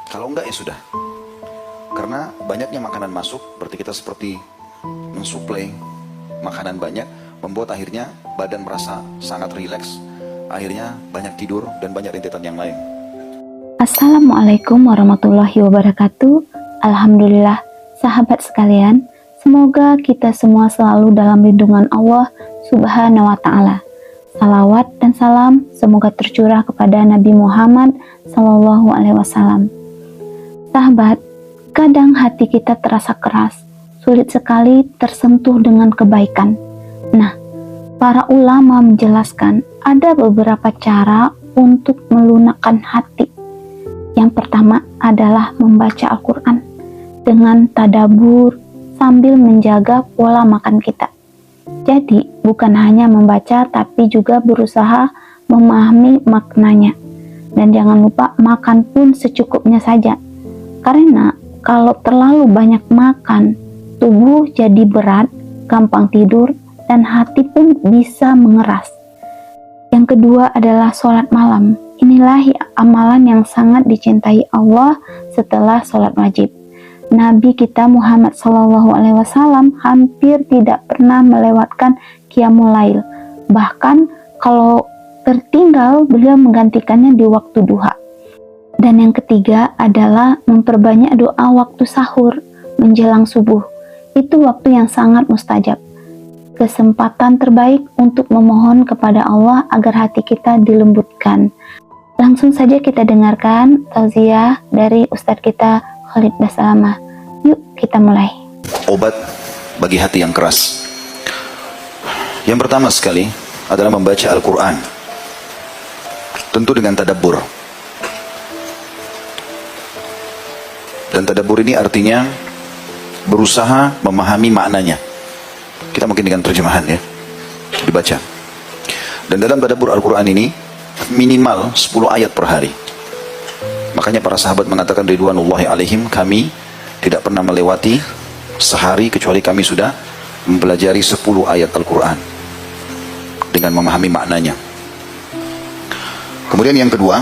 Kalau enggak ya sudah. Karena banyaknya makanan masuk, berarti kita seperti mensuplai makanan banyak, membuat akhirnya badan merasa sangat rileks. Akhirnya banyak tidur dan banyak rentetan yang lain. Assalamualaikum warahmatullahi wabarakatuh. Alhamdulillah, sahabat sekalian, semoga kita semua selalu dalam lindungan Allah Subhanahu wa Ta'ala. Salawat dan salam semoga tercurah kepada Nabi Muhammad Sallallahu Alaihi Wasallam. Sahabat, kadang hati kita terasa keras, sulit sekali tersentuh dengan kebaikan. Nah, para ulama menjelaskan ada beberapa cara untuk melunakkan hati. Yang pertama adalah membaca Al-Quran dengan tadabbur sambil menjaga pola makan kita. Jadi, bukan hanya membaca tapi juga berusaha memahami maknanya. Dan jangan lupa makan pun secukupnya saja. Karena kalau terlalu banyak makan, tubuh jadi berat, gampang tidur, dan hati pun bisa mengeras. Yang kedua adalah sholat malam. Inilah amalan yang sangat dicintai Allah setelah sholat wajib. Nabi kita Muhammad SAW hampir tidak pernah melewatkan qiyamul lail. Bahkan kalau tertinggal, beliau menggantikannya di waktu duha. Dan yang ketiga adalah memperbanyak doa waktu sahur menjelang subuh. Itu waktu yang sangat mustajab. Kesempatan terbaik untuk memohon kepada Allah agar hati kita dilembutkan. Langsung saja kita dengarkan tausiah dari Ustadz kita Khalid Basalamah. Yuk kita mulai. Obat bagi hati yang keras. Yang pertama sekali adalah membaca Al-Quran. Tentu dengan tadabbur. Dan tadabbur ini artinya berusaha memahami maknanya. Kita mungkin dengan terjemahan ya, dibaca. Dan dalam tadabbur Al-Quran ini minimal 10 ayat per hari. Makanya para sahabat mengatakan ridwanullahi alaihim, kami tidak pernah melewati sehari kecuali kami sudah mempelajari 10 ayat Al-Quran dengan memahami maknanya. Kemudian yang kedua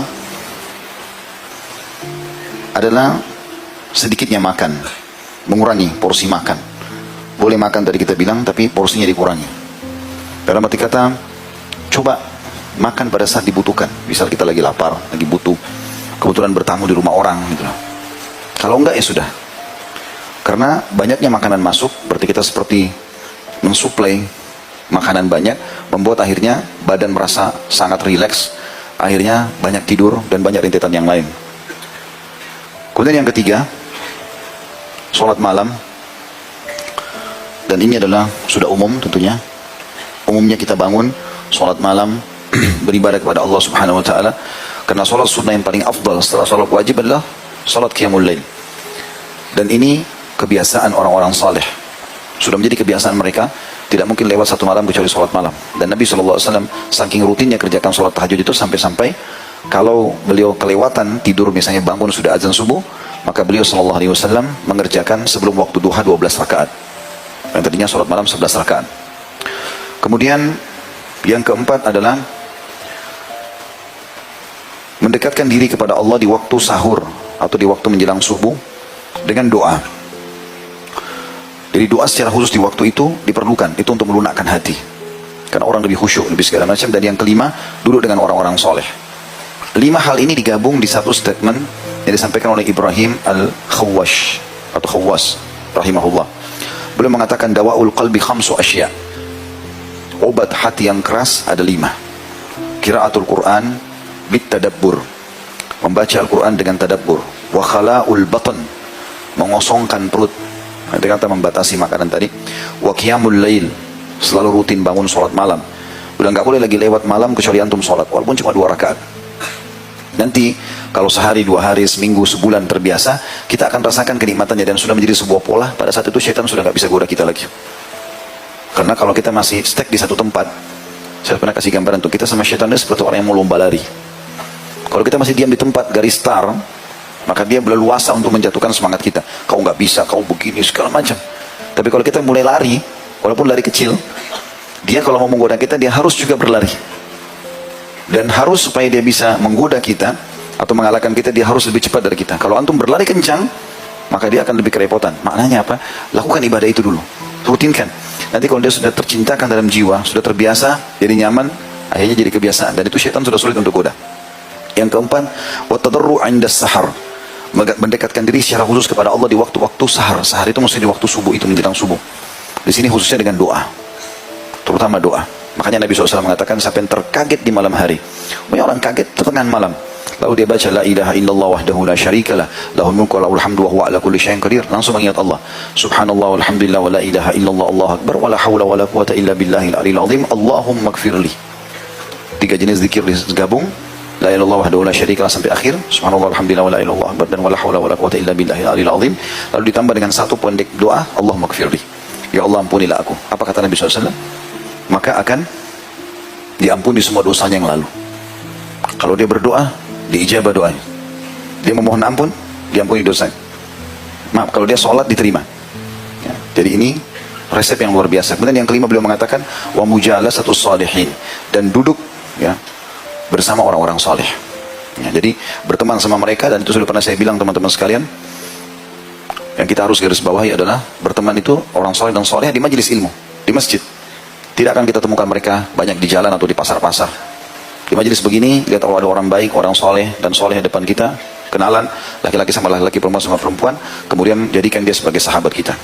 adalah sedikitnya makan, mengurangi porsi makan. Boleh makan tadi kita bilang, tapi porsinya dikurangi. Dalam arti kata, coba makan pada saat dibutuhkan. Misal kita lagi lapar, lagi butuh, kebetulan bertamu di rumah orang gitu. Kalau enggak ya sudah. Karena banyaknya makanan masuk, berarti kita seperti mensuplai makanan banyak, membuat akhirnya badan merasa sangat rileks. Akhirnya banyak tidur dan banyak rentetan yang lain. Kemudian yang ketiga, sholat malam. Dan ini adalah sudah umum tentunya. Umumnya kita bangun, sholat malam, beribadah kepada Allah Subhanahu Wa Taala. Karena sholat sunnah yang paling afdal setelah sholat wajib adalah sholat qiyamul lail. Dan ini kebiasaan orang-orang saleh. Sudah menjadi kebiasaan mereka. Tidak mungkin lewat satu malam kecuali sholat malam. Dan Nabi SAW saking rutinnya kerjakan sholat tahajud itu sampai-sampai kalau beliau kelewatan tidur, misalnya bangun sudah azan subuh, maka beliau SAW mengerjakan sebelum waktu duha 12 rakaat. Yang tadinya sholat malam 11 rakaat. Kemudian yang keempat adalah mendekatkan diri kepada Allah di waktu sahur atau di waktu menjelang subuh dengan doa. Jadi doa secara khusus di waktu itu diperlukan. Itu untuk melunakkan hati. Karena orang lebih khusyuk, lebih segala macam. Dan yang kelima, duduk dengan orang-orang soleh. 5 hal ini digabung di satu statement yang disampaikan oleh Ibrahim Al-Khawwash atau Khawwas rahimahullah. Beliau mengatakan dawa'ul qalbi khamsu asya. Obat hati yang keras ada 5. Qiraatul Quran bit tadabbur. Membaca Al-Quran dengan tadabbur. Wa khala'ul batn. Mengosongkan perut. Nanti kata membatasi makanan tadi. Wa qiyamul lail. Selalu rutin bangun sholat malam. Udah nggak boleh lagi lewat malam kecuali antum sholat, walaupun cuma 2 rakaat. Nanti kalau sehari, 2 hari, seminggu, sebulan terbiasa, kita akan rasakan kenikmatannya dan sudah menjadi sebuah pola. Pada saat itu syaitan sudah nggak bisa goda kita lagi. Karena kalau kita masih stuck di satu tempat, saya pernah kasih gambaran tuh, kita sama syaitan itu seperti orang yang mau lomba lari. Kalau kita masih diam di tempat garis start, maka dia berleluasa untuk menjatuhkan semangat kita. Kau nggak bisa, kau begini, segala macam. Tapi kalau kita mulai lari, walaupun lari kecil, dia kalau mau menggoda kita, dia harus juga berlari. Dan harus supaya dia bisa menggoda kita, atau mengalahkan kita, dia harus lebih cepat dari kita. Kalau antum berlari kencang, maka dia akan lebih kerepotan. Maknanya apa? Lakukan ibadah itu dulu, rutinkan. Nanti kalau dia sudah tercintakan dalam jiwa, sudah terbiasa, jadi nyaman, akhirnya jadi kebiasaan, dan itu syaitan sudah sulit untuk goda. Yang keempat, wattadarru 'inda sahar, mendekatkan diri secara khusus kepada Allah di waktu-waktu sahar. Sahar itu maksudnya di waktu subuh, itu menjelang subuh. Di sini khususnya dengan doa, terutama doa. Makanya Nabi SAW mengatakan, siapa yang terkaget di malam hari, banyak orang kaget tengah malam, lalu dia baca la ilaha illallah wahdahu la syarikalah lahul mulku wa lahul hamdu wa huwa ala kulli syai'in qadir, langsung mengingat Allah. Subhanallah walhamdulillah wa la ilaha illallah Allahu akbar wa la haula wa la quwata illa billahil aliyil azim. Allahumma gfirli. 3 jenis zikir digabung, la ilaha illallah wahdahu la syarikalah sampai akhir, subhanallah walhamdulillah wa la ilaha illallah akbar, dan wa la haula wa la quwata illa billahil aliyil azim. Lalu ditambah dengan satu pendek doa, Allahumma gfirli, ya Allah ampunilah aku. Apa kata Nabi SAW? Maka akan diampuni semua dosanya yang lalu. Kalau dia berdoa, diijabah doanya. Dia memohon ampun, diampuni dosanya. Maaf, kalau dia sholat, diterima. Ya, jadi ini resep yang luar biasa. Kemudian yang kelima, beliau mengatakan wa mujalasatus shalihin, dan duduk ya bersama orang-orang saleh. Ya, jadi berteman sama mereka, dan itu sudah pernah saya bilang teman-teman sekalian, yang kita harus garis bawahi adalah berteman itu orang saleh dan saleh di majelis ilmu, di masjid. Tidak akan kita temukan mereka banyak di jalan atau di pasar-pasar. Di majelis begini, lihat kalau ada orang baik, orang soleh dan soleh di depan kita, kenalan, laki-laki sama laki-laki, perempuan sama perempuan, kemudian jadikan dia sebagai sahabat kita.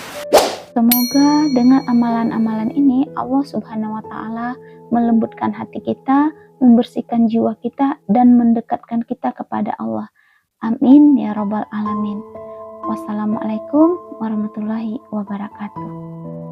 Semoga dengan amalan-amalan ini Allah Subhanahu wa Ta'ala melembutkan hati kita, membersihkan jiwa kita, dan mendekatkan kita kepada Allah. Amin ya Rabbal Alamin. Wassalamualaikum warahmatullahi wabarakatuh.